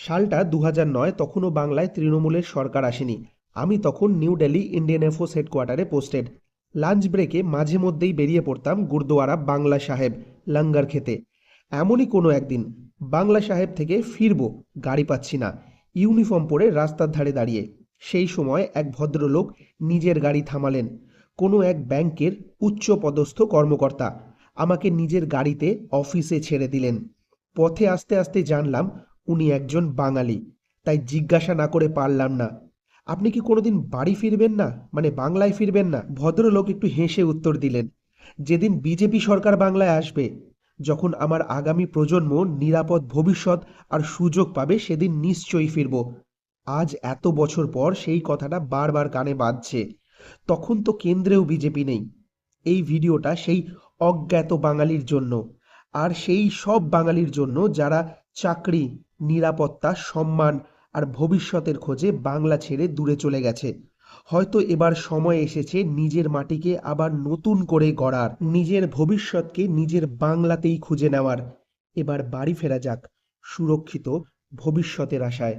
সালটা 2009। তখনও বাংলায় তৃণমূলের সরকার আসেনি। আমি তখন নিউ দিল্লি ইন্ডিয়ান এয়ারফোর্স হেডকোয়ার্টারে পোস্টেড। লাঞ্চ ব্রেকে মাঝে মধ্যেই বেরিয়ে পড়তাম গুরদোয়ারা বাংলা সাহেব লঙ্গার খেতে। এমনই কোনো একদিন বাংলা সাহেব থেকে ফিরবো, গাড়ি পাচ্ছি না। ইউনিফর্ম পরে রাস্তার ধারে দাঁড়িয়ে সেই সময় এক ভদ্রলোক নিজের গাড়ি থামালেন। কোনো এক ব্যাংকের উচ্চ পদস্থ কর্মকর্তা আমাকে নিজের গাড়িতে অফিসে ছেড়ে দিলেন। পথে আস্তে আস্তে জানলাম উনি একজন বাঙালি। তাই জিজ্ঞাসা না করে পারলাম না, আপনি কি কোনোদিন বাড়ি ফিরবেন না, মানে বাংলায় ফিরবেন না? ভদ্রলোক একটু হেসে উত্তর দিলেন, যেদিন বিজেপি সরকার বাংলায় আসবে, যখন আমার আগামী প্রজন্ম নিরাপদ ভবিষ্যৎ আর সুযোগ পাবে, সেদিন নিশ্চয়ই ফিরব। আজ এত বছর পর সেই কথাটা বারবার কানে বাজছে। তখন তো কেন্দ্রেও বিজেপি নেই। এই ভিডিওটা সেই অজ্ঞাত বাঙালির জন্য, আর সেই সব বাঙালির জন্য যারা চাকরি, নিরাপত্তা, সম্মান আর ভবিষ্যতের খোঁজে বাংলা ছেড়ে দূরে চলে গেছে। হয়তো এবার সময় এসেছে নিজের মাটিকে আবার নতুন করে গড়ার, নিজের ভবিষ্যৎকে নিজের বাংলাতেই খুঁজে নেওয়ার। এবার বাড়ি ফেরা যাক সুরক্ষিত ভবিষ্যতের আশায়।